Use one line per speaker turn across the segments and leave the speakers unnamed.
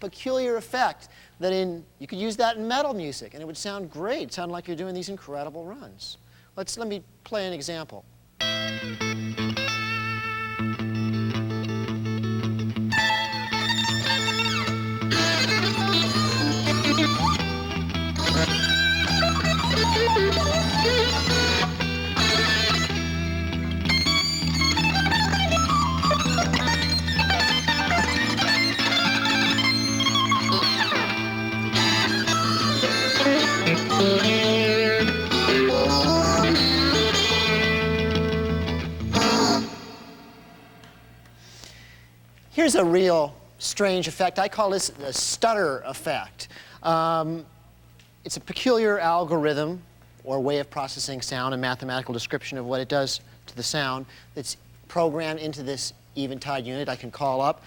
peculiar effect that you could use that in metal music, and it would sound great. It sound like you're doing these incredible runs. Let me play an example. Here's a real strange effect. I call this the stutter effect. It's a peculiar algorithm or way of processing sound, a mathematical description of what it does to the sound that's programmed into this eventide unit I can call up.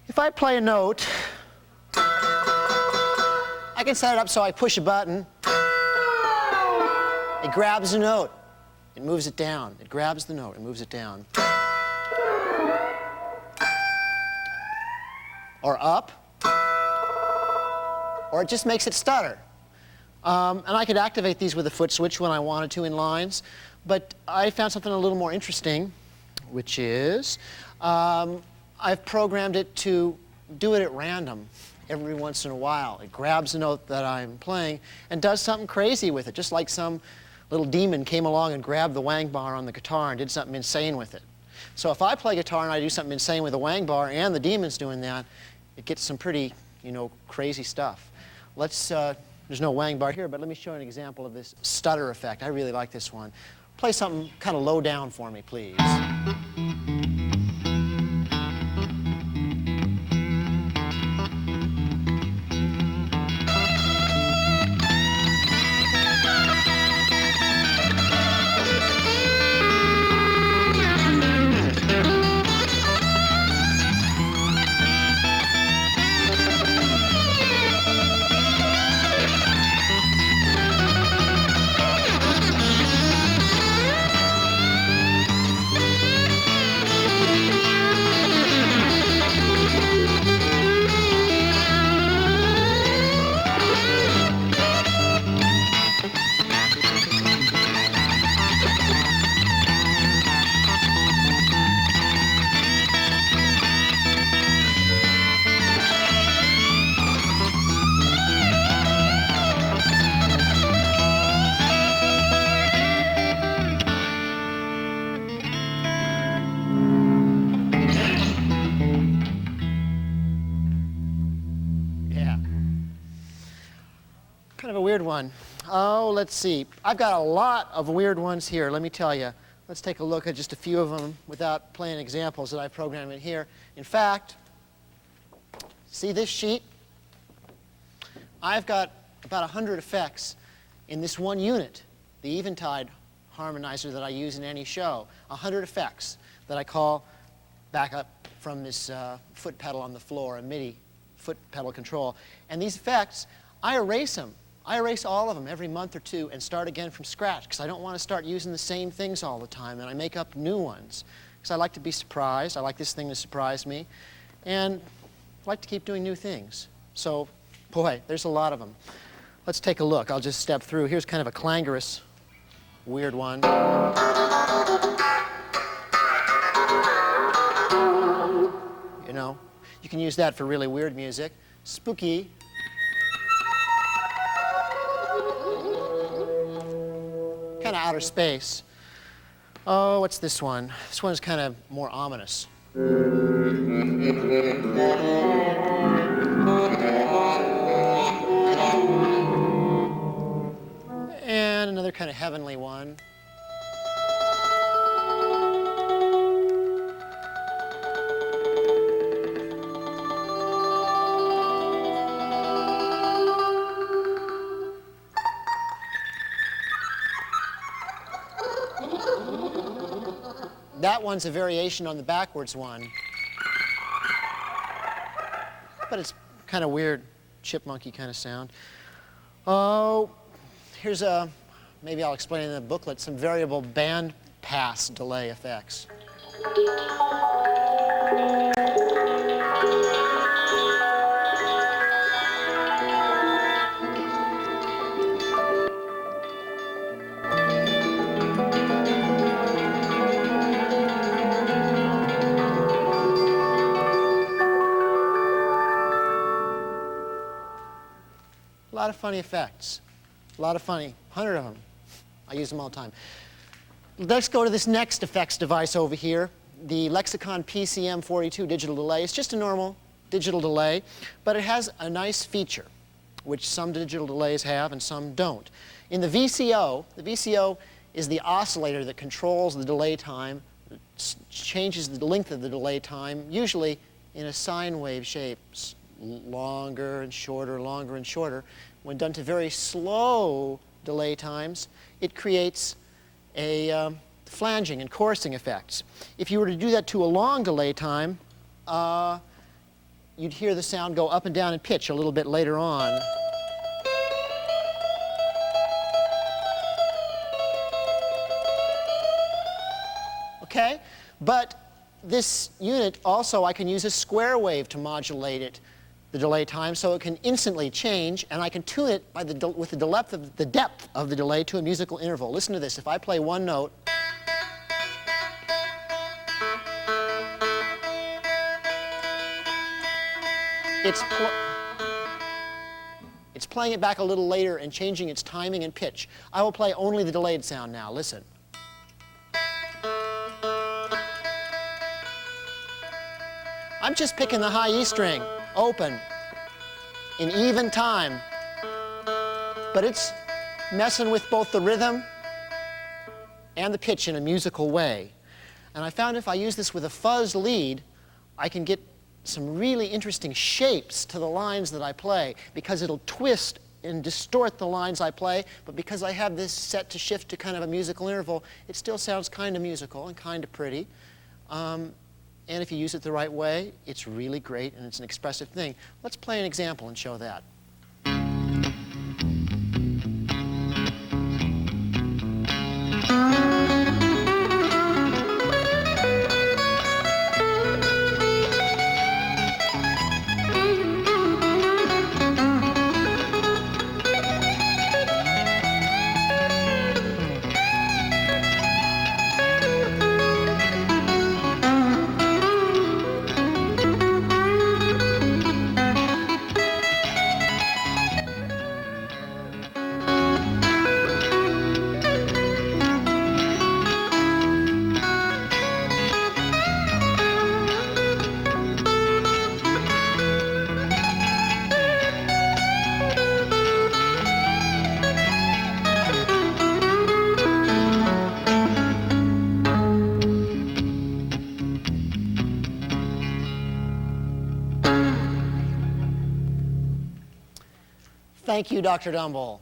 If I play a note, I can set it up so I push a button. It grabs the note. It moves it down. It grabs the note and moves it down. Or up, or it just makes it stutter. And I could activate these with a foot switch when I wanted to in lines, but I found something a little more interesting, which is I've programmed it to do it at random every once in a while. It grabs the note that I'm playing and does something crazy with it, just like some little demon came along and grabbed the wang bar on the guitar and did something insane with it. So if I play guitar and I do something insane with the wang bar and the demon's doing that, it gets some pretty, crazy stuff. There's no wang bar here, but let me show you an example of this stutter effect. I really like this one. Play something kind of low down for me, please. Kind of a weird one. Oh, let's see. I've got a lot of weird ones here, let me tell you. Let's take a look at just a few of them without playing examples that I programmed in here. In fact, see this sheet? I've got about 100 effects in this one unit, the eventide harmonizer that I use in any show. 100 effects that I call back up from this foot pedal on the floor, a MIDI foot pedal control. And these effects, I erase them. I erase all of them every month or two and start again from scratch because I don't want to start using the same things all the time, and I make up new ones because I like to be surprised. I like this thing to surprise me, and I like to keep doing new things. So, boy, there's a lot of them. Let's take a look. I'll just step through. Here's kind of a clangorous, weird one. You can use that for really weird music. Spooky. Kind of outer space. Oh, what's this one? This one's kind of more ominous. And another kind of heavenly one. That one's a variation on the backwards one. But it's kind of weird, chipmunky kind of sound. Oh, here's maybe I'll explain in the booklet, some variable band pass delay effects. lot of funny effects. A lot of funny, 100 of them. I use them all the time. Let's go to this next effects device over here, the Lexicon PCM42 digital delay. It's just a normal digital delay, but it has a nice feature, which some digital delays have and some don't. In the VCO is the oscillator that controls the delay time, changes the length of the delay time, usually in a sine wave shape, longer and shorter, longer and shorter. When done to very slow delay times, it creates a flanging and chorusing effects. If you were to do that to a long delay time, you'd hear the sound go up and down in pitch a little bit later on. Okay? But this unit also, I can use a square wave to modulate it, the delay time, so it can instantly change, and I can tune it by with the depth of the delay to a musical interval. Listen to this. If I play one note, it's playing it back a little later and changing its timing and pitch. I will play only the delayed sound now. Listen. I'm just picking the high E string, open, in even time. But it's messing with both the rhythm and the pitch in a musical way. And I found if I use this with a fuzz lead, I can get some really interesting shapes to the lines that I play, because it'll twist and distort the lines I play, but because I have this set to shift to kind of a musical interval, it still sounds kind of musical and kind of pretty. And if you use it the right way, it's really great and it's an expressive thing. Let's play an example and show that. Thank you, Dr. Dumble.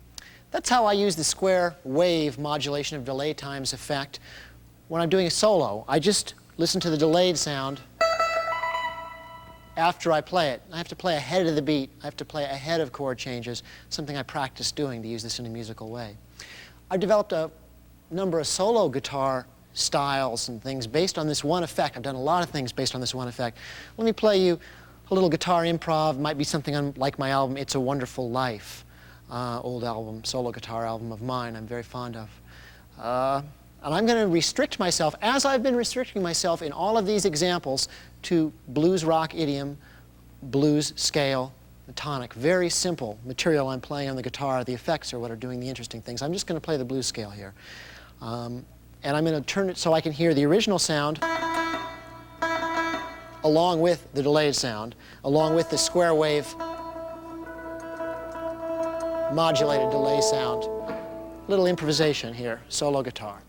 That's how I use the square wave modulation of delay times effect when I'm doing a solo. I just listen to the delayed sound after I play it. I have to play ahead of the beat. I have to play ahead of chord changes, something I practice doing to use this in a musical way. I've developed a number of solo guitar styles and things based on this one effect. I've done a lot of things based on this one effect. Let me play you a little guitar improv. Might be something like my album, It's a Wonderful Life. Old album, solo guitar album of mine I'm very fond of. And I'm going to restrict myself, as I've been restricting myself in all of these examples, to blues rock idiom, blues scale, the tonic. Very simple material I'm playing on the guitar. The effects are what are doing the interesting things. I'm just going to play the blues scale here. And I'm going to turn it so I can hear the original sound along with the delayed sound, along with the square wave modulated delay sound. Little improvisation here, solo guitar.